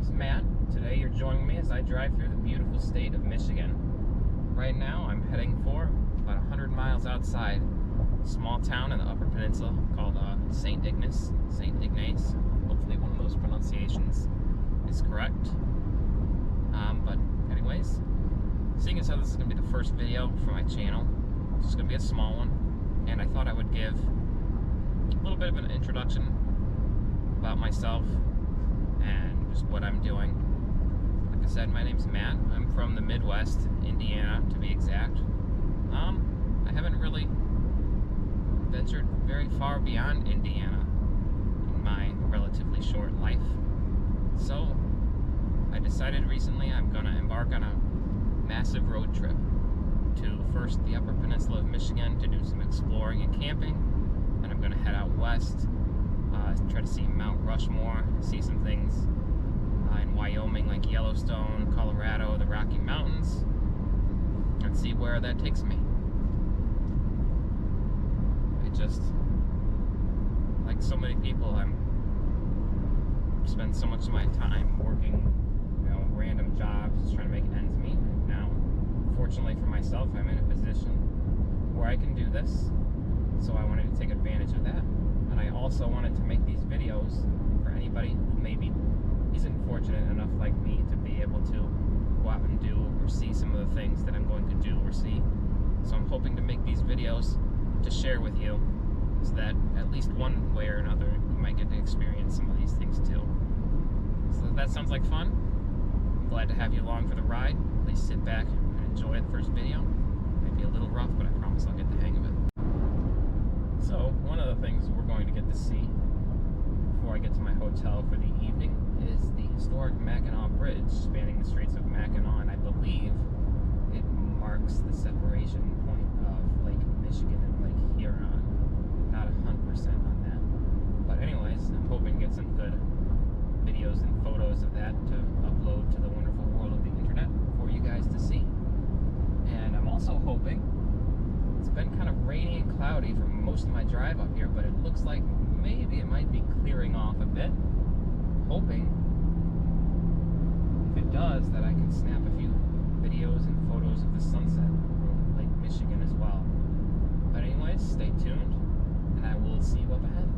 name's Matt. Today you're joining me as I drive through the beautiful state of Michigan. Right now I'm heading for about 100 miles outside a small town in the Upper Peninsula called St. Ignace. Hopefully one of those pronunciations is correct. But anyways, seeing as how this is going to be the first video for my channel, it's just going to be a small one, and I thought I would give a little bit of an introduction about myself and just what I'm doing. Like I said, my name's Matt. I'm from the Midwest, Indiana to be exact. I haven't really ventured very far beyond Indiana in my relatively short life. So I decided recently I'm going to embark on a massive road trip to first the Upper Peninsula of Michigan to do some exploring and camping. Then I'm going to head out west, try to see Mount Rushmore, see some things in Wyoming like Yellowstone, Colorado, the Rocky Mountains, and see where that takes me. I just, like so many people, spend so much of my time working, random jobs, just trying to make ends meet. Now, fortunately for myself, I'm in a position where I can do this, so I wanted to take advantage of that. And I also wanted to make these videos for anybody who maybe isn't fortunate enough like me to be able to go out and do or see some of the things that I'm going to do or see. So I'm hoping to make these videos to share with you, so that at least one way or another you might get to experience some of these things too. So if that sounds like fun, I'm glad to have you along for the ride. Please sit back and enjoy the first video. It might be a little rough, but I promise I'll get the hang of it. So one of the things we're going to get to see before I get to my hotel for the evening is the historic Mackinac Bridge spanning the streets of Mackinac, and I believe it marks the separation point of Lake Michigan and Lake Huron. Not 100% on that, but anyways, I'm hoping to get some good videos and photos of that to upload to the wonderful world of the internet for you guys to see. And I'm also hoping, it's been kind of rainy and cloudy for most of my drive up here, but it looks like maybe it might be clearing off a bit. Hoping, if it does, that I can snap a few videos and photos of the sunset over Lake Michigan as well. But anyways, stay tuned, and I will see you up ahead.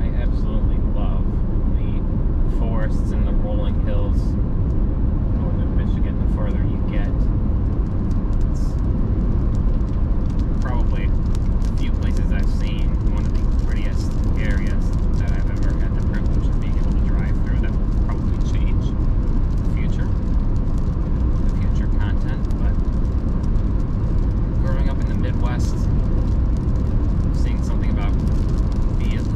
I absolutely love the forests and the rolling hills north of Michigan. The further you get, it's probably a few places I've seen one of the prettiest areas that I've ever had the privilege of being able to drive through. That will probably change in the future content, but growing up in the Midwest, seeing something about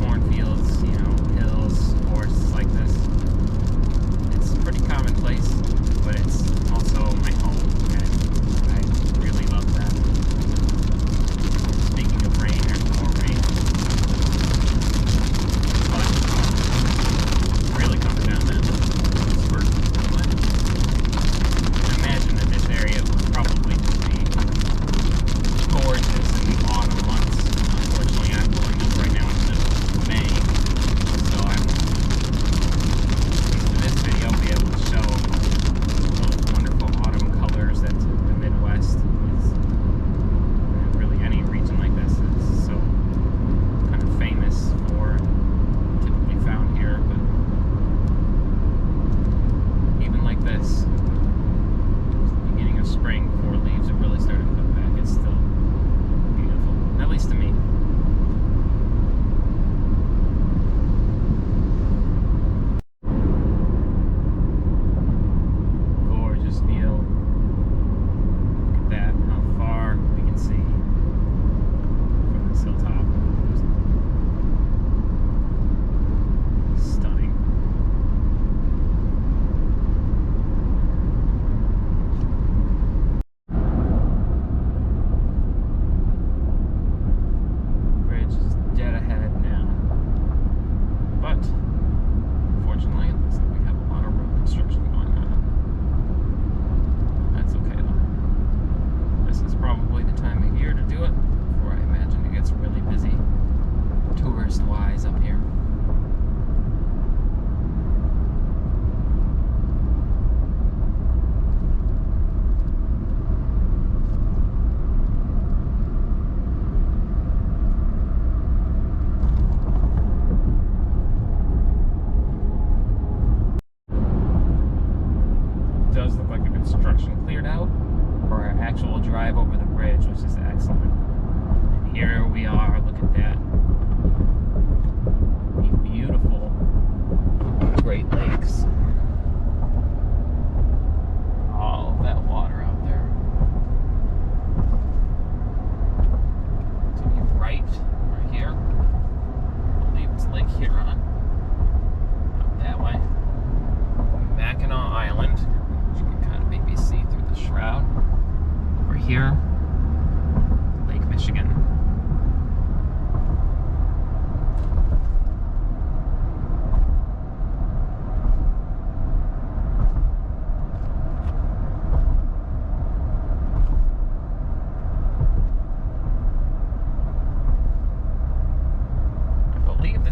cornfields, hills, forests like this, it's pretty commonplace, but it's also my home, and I really love that. Speaking of rain, there's more rain, but really comes down then. I imagine that this area would probably be gorgeous in the autumn months. Unfortunately, I'm going up right now into May, so I'm, in this video, be able to show those wonderful autumn colors that the Midwest is, and really any region like this is so kind of famous for, typically found here. But even like this, beginning of spring, before leaves are really starting to come back, it's still beautiful, at least to me. Gorgeous view. Look at that, how far we can see from this hilltop. Stunning. Bridge is dead ahead now, but unfortunately it looks like we have a lot of road construction going on. That's okay though. This is probably the time of year to do it, before I imagine it gets really busy tourist wise up here.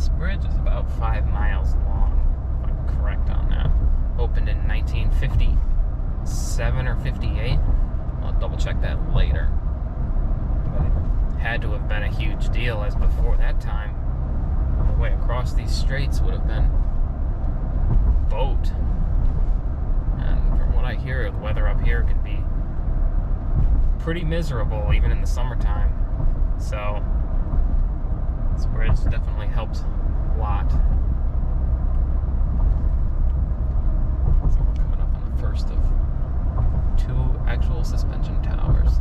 This bridge is about 5 miles long, if I'm correct on that. Opened in 1957 or 58. I'll double check that later. But it had to have been a huge deal, as before that time, the way across these straits would have been boat. And from what I hear, the weather up here can be pretty miserable, even in the summertime. So this bridge definitely helped a lot. So we're coming up on the first of 2 actual suspension towers.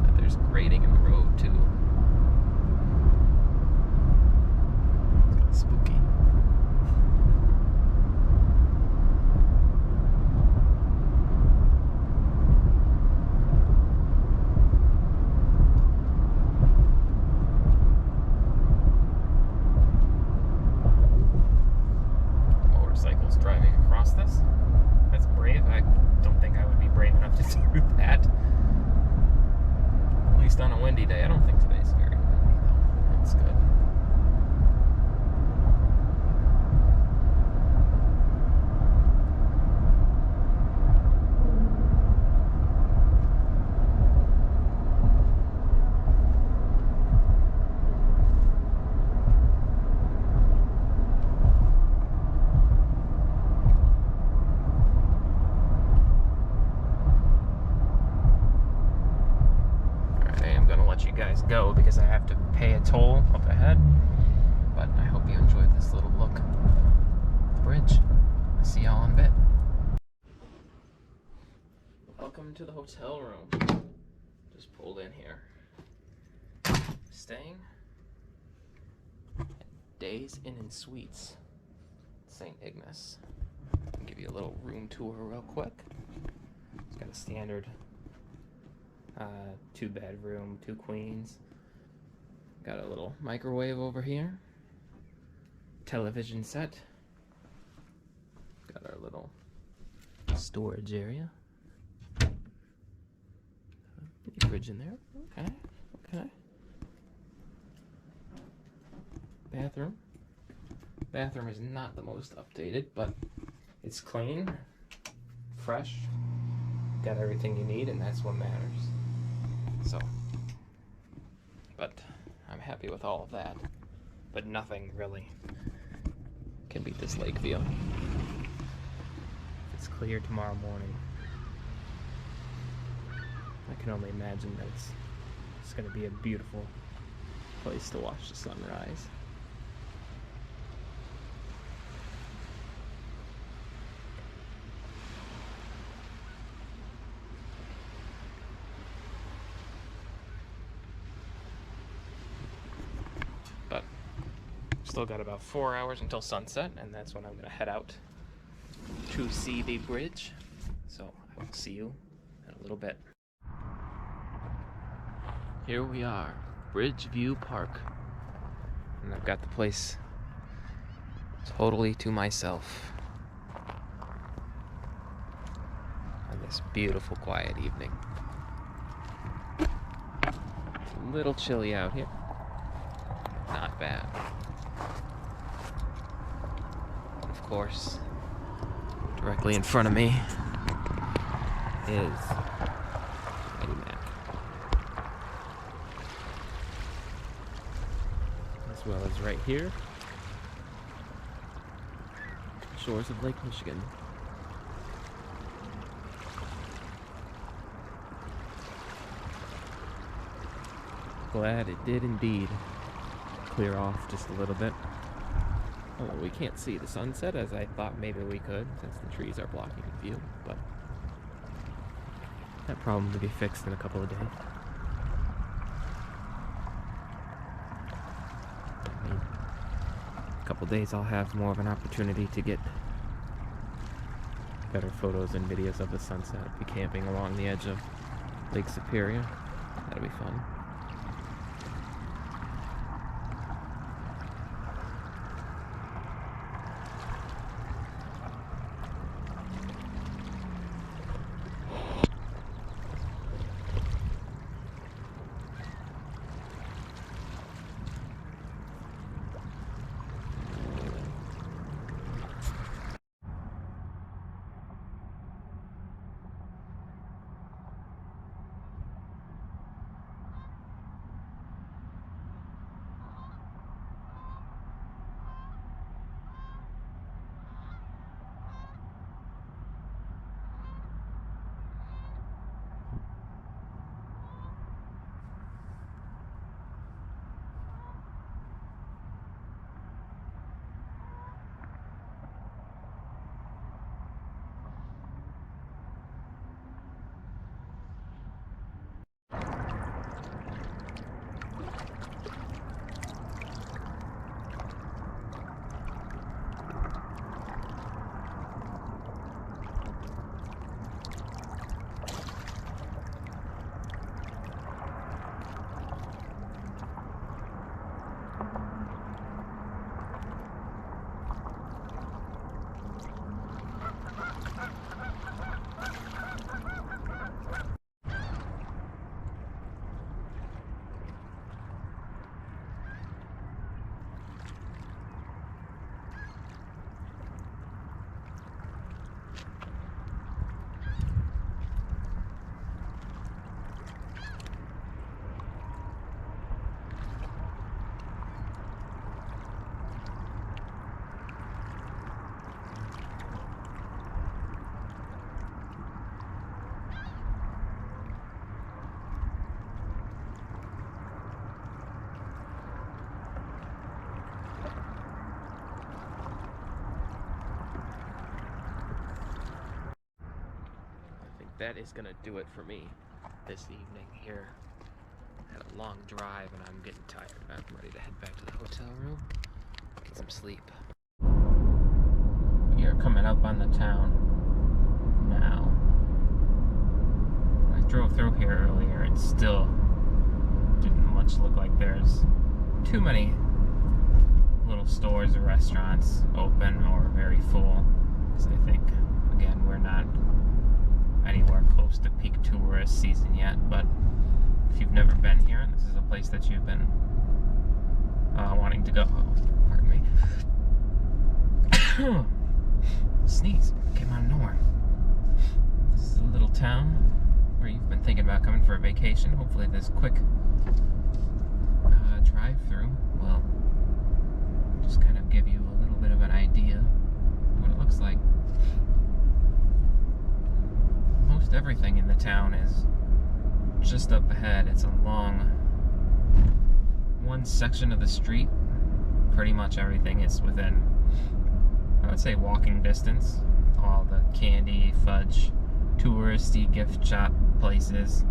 But there's grading in the road too. It's kind of spooky. Driving across this. That's brave. I don't think I would be brave enough to do that. At least on a windy day. I don't think today's very windy though. That's good. You guys go because I have to pay a toll up ahead, but I hope you enjoyed this little look at the bridge. I'll see y'all in a bit. Welcome to the hotel room. Just pulled in here. Staying at Days Inn and Suites, St. Ignace. I'll give you a little room tour real quick. It's got a standard 2-bedroom, 2 queens. Got a little microwave over here. Television set. Got our little storage area. Fridge in there. Okay. Bathroom. Bathroom is not the most updated, but it's clean, fresh. Got everything you need, and that's what matters. So, but I'm happy with all of that. But nothing really can beat this lake view. It's clear tomorrow morning. I can only imagine that it's going to be a beautiful place to watch the sunrise. But still got about 4 hours until sunset, and that's when I'm going to head out to see the bridge. So I will see you in a little bit. Here we are, Bridgeview Park, and I've got the place totally to myself on this beautiful, quiet evening. It's a little chilly out here. Not bad. And of course, directly in front of me is Mackinac, as well as right here, shores of Lake Michigan. Glad it did indeed clear off just a little bit. Although we can't see the sunset as I thought maybe we could, since the trees are blocking the view, but that problem will be fixed in a couple of days. I mean, a couple of days I'll have more of an opportunity to get better photos and videos of the sunset. I'll be camping along the edge of Lake Superior. That'll be fun. that is gonna do it for me this evening here. Had a long drive and I'm getting tired. I'm ready to head back to the hotel room, get some sleep. We are coming up on the town now. I drove through here earlier and still didn't much look like there's too many little stores or restaurants open or very full, because I think, again, we're not anywhere close to peak tourist season yet. But if you've never been here and this is a place that you've been wanting to go, pardon me, sneeze came out of nowhere. This is a little town where you've been thinking about coming for a vacation. Hopefully this quick drive-through will just kind of give you a little bit of an idea of what it looks like. Most everything in the town is just up ahead. It's along one section of the street. Pretty much everything is within, I would say, walking distance. All the candy, fudge, touristy gift shop places.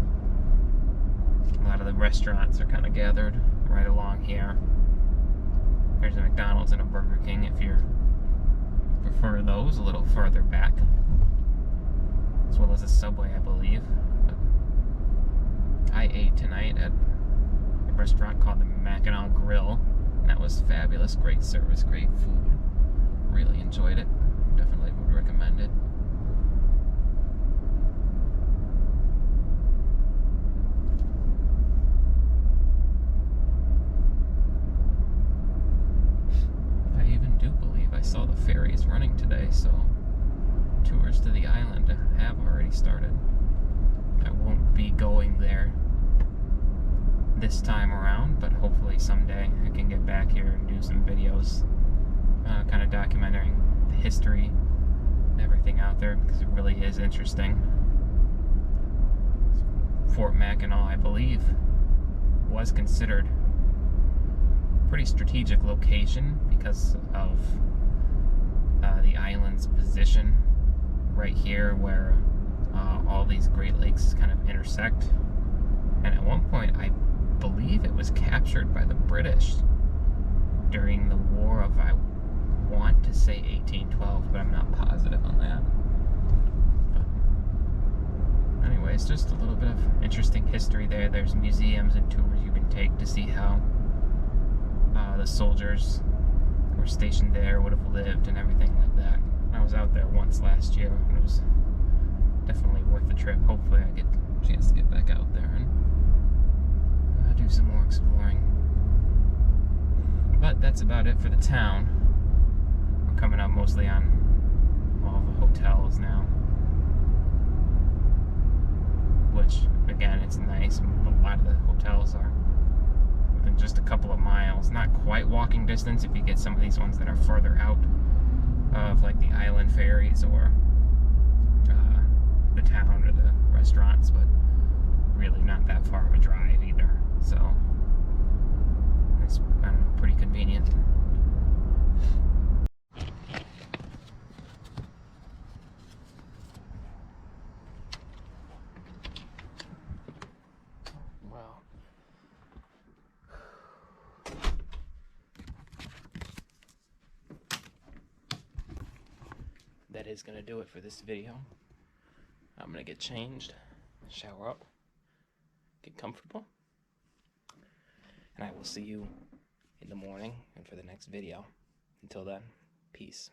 A lot of the restaurants are kind of gathered right along here. There's a McDonald's and a Burger King if you prefer those, a little further back. As well as a Subway, I believe. But I ate tonight at a restaurant called the Mackinac Grill, and that was fabulous. Great service, great food. Really enjoyed it. Definitely would recommend it. I even do believe I saw the ferries running today, so tours to the island have already started. I won't be going there this time around, but hopefully someday I can get back here and do some videos kind of documenting the history and everything out there, because it really is interesting. Fort Mackinac, I believe, was considered a pretty strategic location because of the island's position right here where all these Great Lakes kind of intersect. And at one point, I believe it was captured by the British during the War of, I want to say 1812, but I'm not positive on that. But anyways, just a little bit of interesting history there. There's museums and tours you can take to see how the soldiers who were stationed there would have lived and everything like that. I was out there once last year, and it was definitely worth the trip. Hopefully I get a chance to get back out there and do some more exploring. But that's about it for the town. We're coming up mostly on all the hotels now, which, again, it's nice. A lot of the hotels are within just a couple of miles. Not quite walking distance if you get some of these ones that are further out of, like, the island ferries or the town or the restaurants, but really not that far of a drive either. So it's, I don't know, pretty convenient. Well, that is gonna do it for this video. I'm gonna get changed, shower up, get comfortable, and I will see you in the morning and for the next video. Until then, peace.